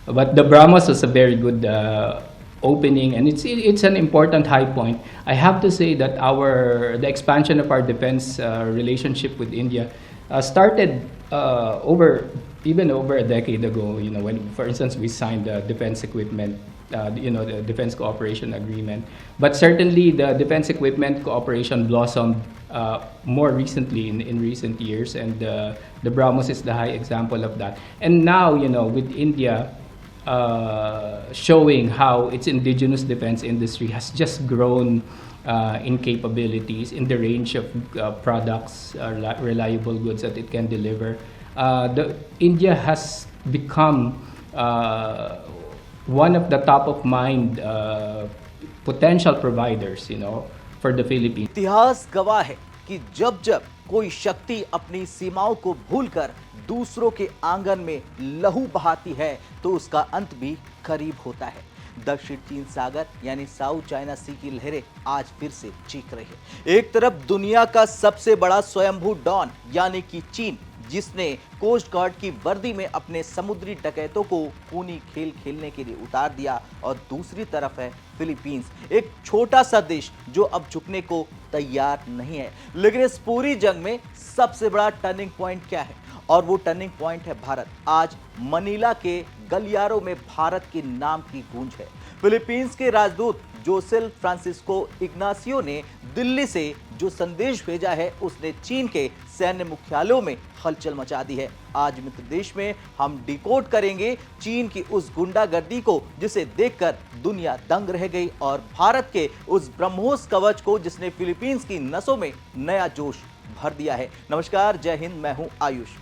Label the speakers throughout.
Speaker 1: But the Brahmos was a very good opening, and it's an important high point. I have to say that the expansion of our defense relationship with India started over a decade ago. When, for instance, we signed the defense equipment. The defense cooperation agreement, but certainly the defense equipment cooperation blossomed more recently in recent years, and the BrahMos is the high example of that. And now, with India showing how its indigenous defense industry has just grown in capabilities, in the range of products, reliable goods that it can deliver. India has become one of the top of mind potential providers, for the Philippines.
Speaker 2: इतिहास गवाह है कि जब जब कोई शक्ति अपनी सीमाओं को भूलकर दूसरों के आंगन में लहू बहाती है तो उसका अंत भी करीब होता है। दक्षिण चीन सागर यानी साउथ चाइना सी की लहरें आज फिर से चीख रही है। एक तरफ दुनिया का सबसे बड़ा स्वयंभू डॉन यानी कि चीन, जिसने कोस्ट गार्ड की वर्दी में अपने समुद्री डकैतों को खूनी खेल खेलने के लिए उतार दिया, और दूसरी तरफ है फिलीपींस, एक छोटा सा देश जो अब झुकने को तैयार नहीं है। लेकिन इस पूरी जंग में सबसे बड़ा टर्निंग पॉइंट क्या है? और वो टर्निंग पॉइंट है भारत। आज मनीला के गलियारों में भारत के नाम की गूंज है। फिलीपींस के राजदूत जोसेल फ्रांसिस्को इग्नासियो ने दिल्ली से जो संदेश भेजा है, उसने चीन के सैन्य मुख्यालयों में हलचल मचा दी है। आज मित्र देश में हम डिकोड करेंगे चीन की उस गुंडागर्दी को जिसे देखकर दुनिया दंग रह गई, और भारत के उस ब्रह्मोस कवच को जिसने फिलीपींस की नसों में नया जोश भर दिया है। नमस्कार, जय हिंद, मैं हूं आयुष।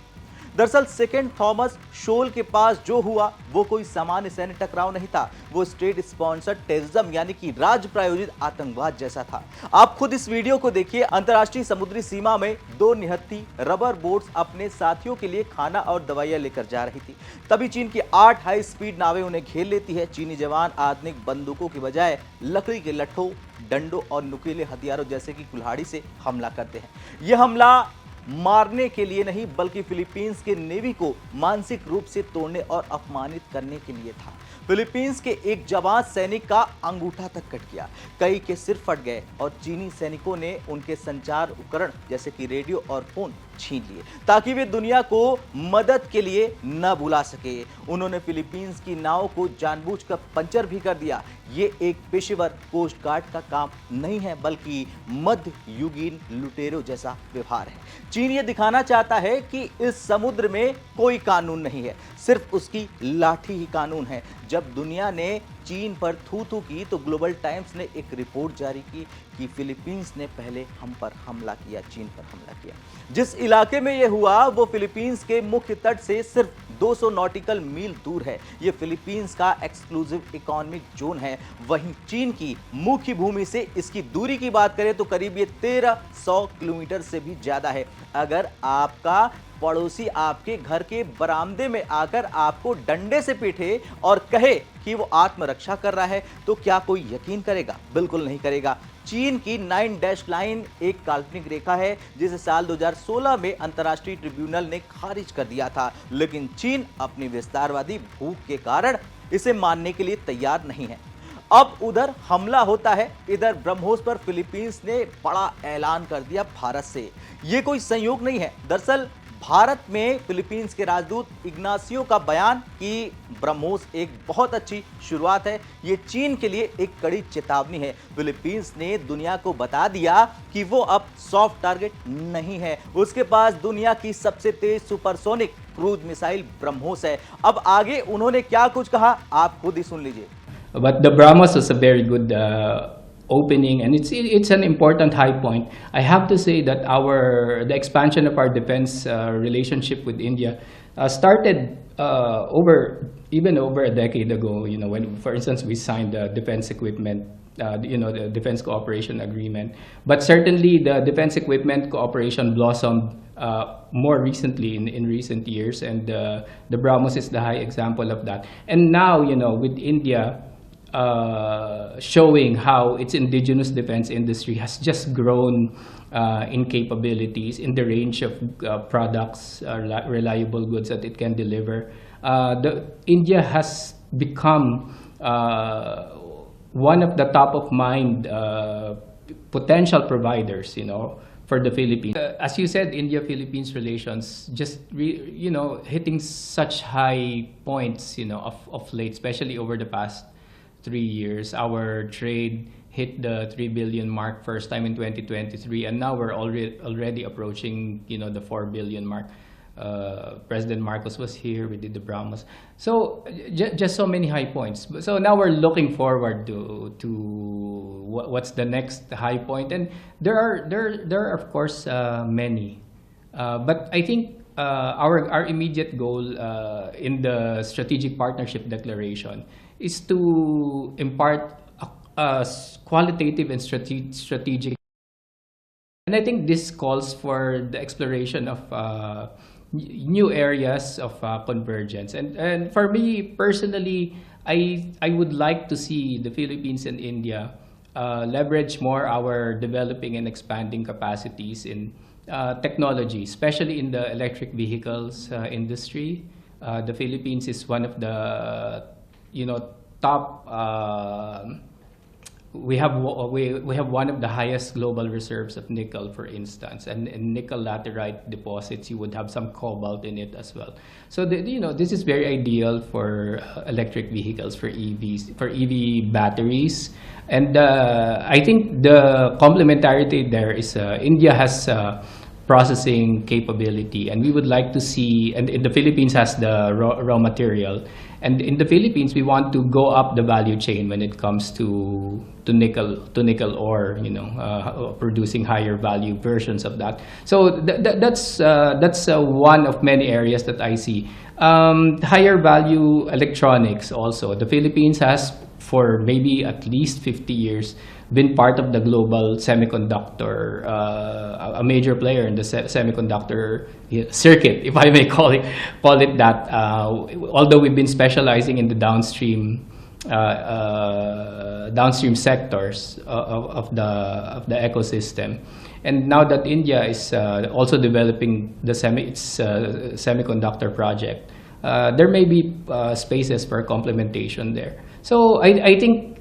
Speaker 2: दरअसल सेकेंड थॉमस शोल के पास जो हुआ वो कोई सामान्य सैन्य टकराव नहीं था, वो स्टेट स्पॉन्सर्ड टेररिज्म यानी कि राज्य प्रायोजित आतंकवाद जैसा था। आप खुद इस वीडियो को देखिए। अंतर्राष्ट्रीय समुद्री सीमा में दो निहत्थी रबर बोट्स अपने साथियों के लिए खाना और दवाइयां लेकर जा रही थी, तभी चीन की 8 हाई स्पीड नावें उन्हें घेर लेती है। चीनी जवान आधुनिक बंदूकों की बजाय लकड़ी के लट्ठों, डंडों और नुकीले हथियारों जैसे कि कुल्हाड़ी से हमला करते हैं। यह हमला मारने के लिए नहीं बल्कि फिलीपींस के नेवी को मानसिक रूप से तोड़ने और अपमानित करने के लिए था। फिलीपींस के एक जवान सैनिक का अंगूठा तक कट गया, कई के सिर फट गए और चीनी सैनिकों ने उनके संचार उपकरण जैसे कि रेडियो और फोन छीन लिए ताकि वे दुनिया को मदद के लिए न बुला सके। उन्होंने फिलीपींस की नाव को जानबूझकर पंचर भी कर दिया। ये एक पेशेवर कोस्ट गार्ड का काम नहीं है बल्कि मध्य युगीन लुटेरों जैसा व्यवहार है। चीन ये दिखाना चाहता है कि इस समुद्र में कोई कानून नहीं है, सिर्फ उसकी लाठी ही कानून है। जब दुनिया ने चीन पर थू थू की तो ग्लोबल टाइम्स ने एक रिपोर्ट जारी की कि फिलीपींस ने पहले हम पर हमला किया, चीन पर हमला किया। जिस इलाके में यह हुआ वो फिलीपींस के मुख्य तट से सिर्फ 200 नॉटिकल मील दूर है। यह फिलीपींस का एक्सक्लूसिव इकोनॉमिक जोन है। वहीं चीन की मुख्य भूमि से इसकी दूरी की बात करें तो करीब ये 1300 किलोमीटर से भी ज्यादा है। अगर आपका पड़ोसी आपके घर के बरामदे में आकर आपको डंडे से पीटे और कहे कि वो आत्मरक्षा कर रहा है तो क्या कोई यकीन करेगा? बिल्कुल नहीं करेगा। चीन की 9 डैश लाइन एक काल्पनिक रेखा है जिसे साल 2016 में अंतर्राष्ट्रीय ट्रिब्यूनल ने खारिज कर दिया था, लेकिन चीन अपनी विस्तारवादी भूख के कारण इसे मानने के लिए तैयार नहीं है। अब उधर हमला होता है, इधर ब्रह्मोस पर फिलीपींस ने बड़ा ऐलान कर दिया भारत से। ये कोई संयोग नहीं है। दरअसल भारत में फिलीपींस के राजदूत इग्नासियो का बयान कि ब्रह्मोस एक बहुत अच्छी शुरुआत है, ये चीन के लिए एक कड़ी चेतावनी है। फिलीपींस ने दुनिया को बता दिया कि वो अब सॉफ्ट टारगेट नहीं है, उसके पास दुनिया की सबसे तेज सुपरसोनिक क्रूज मिसाइल ब्रह्मोस है। अब आगे उन्होंने क्या कुछ कहा आप खुद ही सुन लीजिए।
Speaker 1: But the BrahMos was a very good opening, and it's an important high point. I have to say that the expansion of our defense relationship with India started over a decade ago. When, for instance, we signed the defense equipment, the defense cooperation agreement. But certainly, the defense equipment cooperation blossomed more recently in recent years, and the BrahMos is the high example of that. And now, with India showing how its indigenous defense industry has just grown in capabilities, in the range of products, reliable goods that it can deliver. India has become one of the top of mind potential providers, for the Philippines. As you said, India-Philippines relations just hitting such high points, of late, especially over the past 3 years. Our trade hit the 3 billion mark first time in 2023, and now we're already approaching, the 4 billion mark. President Marcos was here. We did the BrahMos. So just so many high points. So now we're looking forward to what's the next high point, and there are of course many, but I think our immediate goal in the strategic partnership declaration is to impart a qualitative and strategic. And I think this calls for the exploration of new areas of convergence. And for me personally, I would like to see the Philippines and India leverage more our developing and expanding capacities in technology, especially in the electric vehicles industry. The Philippines is one of the top. We have one of the highest global reserves of nickel, for instance, and in nickel laterite deposits, you would have some cobalt in it as well. So this is very ideal for electric vehicles, for EVs, for EV batteries, and I think the complementarity there is India has processing capability, and we would like to see, and the Philippines has the raw material. And in the Philippines, we want to go up the value chain when it comes to nickel ore, producing higher value versions of that. So that's one of many areas that I see. Higher value electronics also. The Philippines has, for maybe at least 50 years, been part of the global semiconductor, a major player in the semiconductor circuit, if I may call it that. Although we've been specializing in the downstream sectors of the ecosystem, and now that India is also developing its semiconductor project, there may be spaces for complementation there. So I think.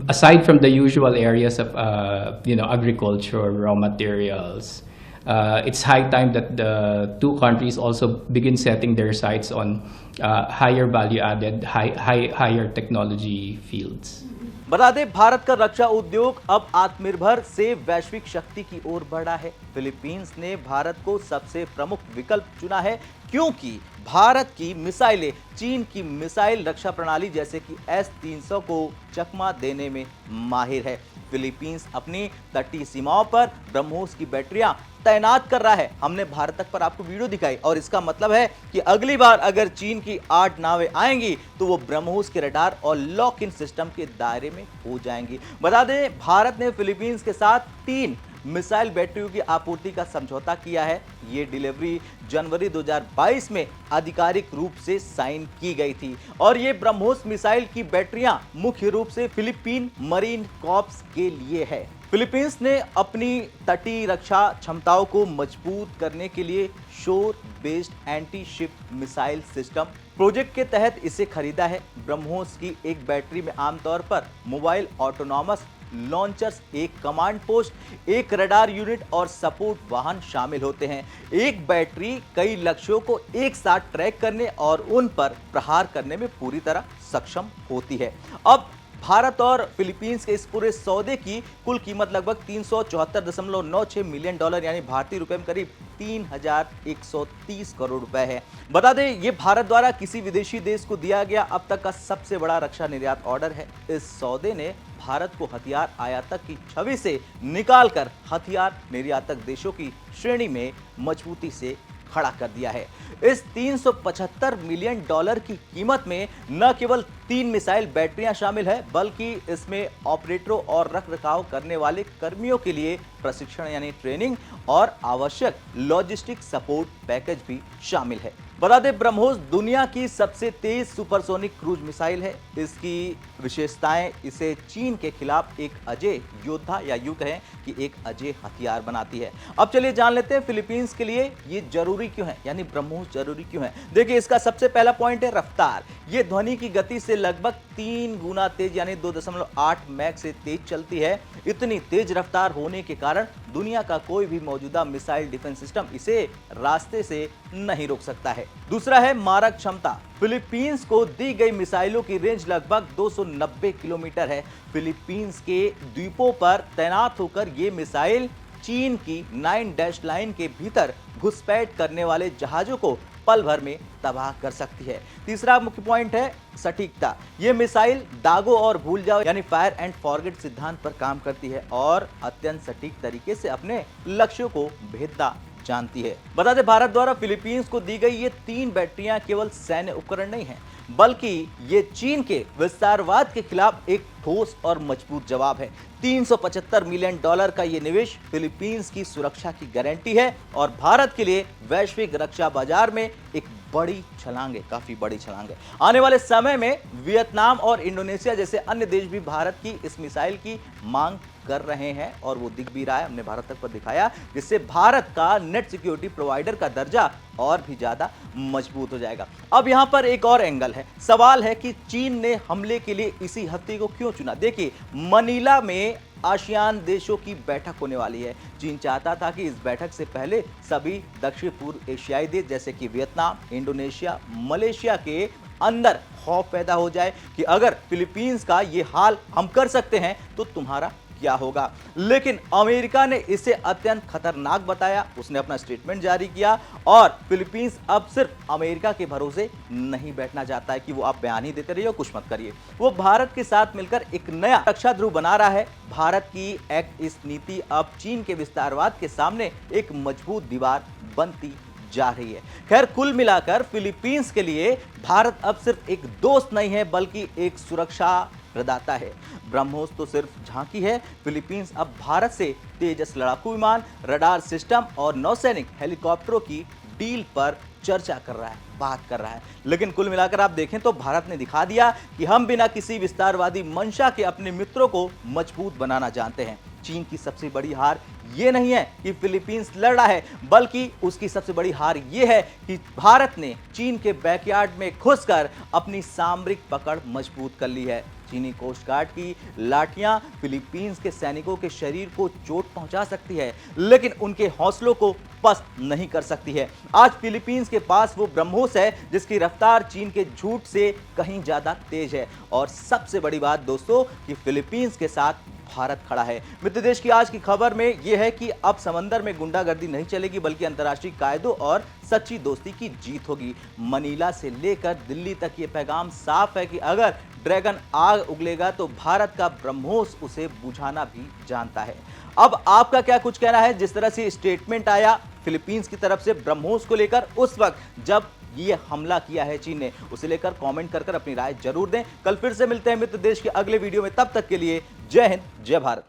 Speaker 1: Aside from the usual areas of agriculture, raw materials, it's high time that the two countries also begin setting their sights on higher value added, higher technology fields.
Speaker 2: बता दें, भारत का रक्षा उद्योग अब आत्मनिर्भर से वैश्विक शक्ति की ओर बढ़ा है। फिलीपींस ने भारत को सबसे प्रमुख विकल्प चुना है, क्योंकि भारत की मिसाइलें चीन की मिसाइल रक्षा प्रणाली जैसे कि S-300 को चकमा देने में माहिर है। फिलीपींस अपनी तटीय सीमाओं पर ब्रह्मोस की बैटरियां तैनात कर रहा है। हमने भारत तक पर आपको वीडियो दिखाई, और इसका मतलब है कि अगली बार अगर चीन की 8 नावें आएंगी तो वो ब्रह्मोस के रडार और लॉक इन सिस्टम के दायरे में हो जाएंगी। बता दें, भारत ने फिलीपींस के साथ 3 मिसाइल बैटरियों की आपूर्ति का समझौता किया है। ये डिलीवरी जनवरी 2022 में आधिकारिक रूप से साइन की गई थी, और ये ब्रह्मोस मिसाइल की बैटरियां मुख्य रूप से फिलीपीन मरीन कॉर्प्स के लिए है। फिलीपींस ने अपनी तटीय रक्षा क्षमताओं को मजबूत करने के लिए शोर based anti ship missile system project के तहत इसे खरीदा है। ब्रह्मोस की एक बैटरी में आमतौर पर मोबाइल ऑटोनॉमस लॉन्चर्स, एक कमांड पोस्ट, एक रडार यूनिट और सपोर्ट वाहन शामिल होते हैं। एक बैटरी कई लक्ष्यों को एक साथ ट्रैक करने और उन पर प्रहार करने में पूरी तरह सक्षम होती है। अब भारत और फिलीपींस के इस पूरे सौदे की कुल कीमत लगभग $374.96 मिलियन, यानी भारतीय रुपए में करीब 3,130 करोड़ रुपए है। बता दें, ये भारत द्वारा किसी विदेशी देश को दिया गया अब तक का सबसे बड़ा रक्षा निर्यात ऑर्डर है। इस सौदे ने भारत को हथियार आयातक की छवि से निकालकर हथियार निर्यातक देशों की श्रेणी में मजबूती से खड़ा कर दिया है। इस $375 मिलियन की कीमत में न केवल 3 मिसाइल बैटरियां शामिल है, बल्कि इसमें ऑपरेटरों और रखरखाव करने वाले कर्मियों के लिए प्रशिक्षण यानी ट्रेनिंग और आवश्यक लॉजिस्टिक सपोर्ट पैकेज भी शामिल है। बता दें, ब्रह्मोस दुनिया की सबसे तेज सुपरसोनिक क्रूज मिसाइल है। इसकी विशेषताएं इसे चीन के खिलाफ एक अजय योद्धा या यूं कहें कि एक अजय हथियार बनाती है। अब चलिए जान लेते हैं फिलीपींस के लिए ये जरूरी क्यों है, यानी ब्रह्मोस जरूरी क्यों है। देखिए, इसका सबसे पहला पॉइंट है रफ्तार। ये ध्वनि की गति से लगभग 3 गुना तेज यानी 2.8 मैक से तेज चलती है। इतनी तेज रफ्तार होने के कारण दुनिया का कोई भी मौजूदा मिसाइल डिफेंस सिस्टम इसे रास्ते से नहीं रोक सकता है। दूसरा है मारक क्षमता। फिलीपींस को दी गई मिसाइलों की रेंज लगभग 290 किलोमीटर है। फिलीपींस के द्वीपों पर तैनात होकर ये मिसाइल चीन की 9 डैश लाइन के भीतर घुसपैठ करने वाले जहाजों को पल भर में तबाह कर सकती है। तीसरा मुख्य पॉइंट है सटीकता। यह मिसाइल दागो और भूल जाओ यानी फायर एंड फॉरगेट सिद्धांत पर काम करती है और अत्यंत सटीक तरीके से अपने लक्ष्यों को भेदना जानती है। बता दें, भारत द्वारा फिलीपींस को दी गई ये 3 बैटरियां केवल सैन्य उपकरण नहीं है, बल्कि ये चीन के विस्तारवाद के खिलाफ एक ठोस और मजबूत जवाब है। $375 मिलियन का ये निवेश फिलीपींस की सुरक्षा की गारंटी है और भारत के लिए वैश्विक रक्षा बाजार में एक बड़ी छलांग है, काफी बड़ी छलांग है। आने वाले समय में वियतनाम और इंडोनेशिया जैसे अन्य देश भी भारत की इस मिसाइल की मांग कर रहे हैं और वो दिख भी रहा है। हमने भारत तक पर दिखाया, जिससे भारत का नेट सिक्योरिटी प्रोवाइडर का दर्जा और भी ज्यादा मजबूत हो जाएगा। अब यहां पर एक और एंगल है। सवाल है कि चीन ने हमले के लिए इसी हफ्ते को क्यों चुना। देखिए, मनीला में आसियान देशों की बैठक होने वाली है। चीन चाहता था कि इस बैठक से पहले सभी दक्षिण पूर्व एशियाई देश जैसे कि वियतनाम, इंडोनेशिया, मलेशिया के अंदर खौफ पैदा हो जाए कि अगर फिलीपींस का ये हाल हम कर सकते हैं तो तुम्हारा क्या होगा। लेकिन अमेरिका ने इसे अत्यंत खतरनाक बताया। उसने अपना स्टेटमेंट जारी किया और फिलीपींस अब सिर्फ अमेरिका के भरोसे नहीं बैठना चाहता है कि वो आप बयान ही देते रहिए और कुछ मत करिए। वो भारत के साथ मिलकर एक नया रक्षा ध्रुव बना रहा है। भारत की एक्ट ईस्ट नीति अब चीन के विस्तारवाद के सामने एक मजबूत दीवार बनती जा रही है। खैर, कुल मिलाकर फिलीपींस के लिए भारत अब सिर्फ एक दोस्त नहीं है, बल्कि एक सुरक्षा प्रदाता है। ब्रह्मोस तो सिर्फ झांकी है। फिलीपींस अब भारत से तेजस लड़ाकू विमान, रडार सिस्टम और नौसैनिक हेलीकॉप्टरों की डील पर चर्चा कर रहा है, बात कर रहा है। लेकिन कुल मिलाकर आप देखें तो भारत ने दिखा दिया कि हम बिना किसी विस्तारवादी मंशा के अपने मित्रों को मजबूत बनाना जानते हैं। चीन की सबसे बड़ी हार ये नहीं है कि फिलीपींस लड़ रहा है, बल्कि उसकी सबसे बड़ी हार ये है कि भारत ने चीन के बैकयार्ड में घुसकर अपनी सामरिक पकड़ मजबूत कर ली है। चीनी कोस्ट गार्ड की लाठियां फिलीपींस के सैनिकों के शरीर को चोट पहुंचा सकती है, लेकिन उनके हौसलों को पस्त नहीं कर सकती है। आज फिलीपींस के पास वो ब्रह्मोस है जिसकी रफ्तार चीन के झूठ से कहीं ज्यादा तेज है। और सबसे बड़ी बात दोस्तों कि फिलीपींस के साथ भारत खड़ा है। मित्र देश की आज की खबर में यह है कि अब समंदर में गुंडागर्दी नहीं चलेगी, बल्कि अंतर्राष्ट्रीय कायदों और सच्ची दोस्ती की जीत होगी। मनीला से लेकर दिल्ली तक ये पैगाम साफ है कि अगर ड्रैगन आग उगलेगा तो भारत का ब्रह्मोस उसे बुझाना भी जानता है। अब आपका क्या कुछ कहना है? जिस तरह से स्टेटमेंट आया फिलीपींस की तरफ से ब्रह्मोस को लेकर उस वक्त जब ये हमला किया है चीन ने, उसे लेकर कमेंट कर अपनी राय जरूर दें। कल फिर से मिलते हैं मित्र देश के अगले वीडियो में। तब तक के लिए जय हिंद, जय भारत।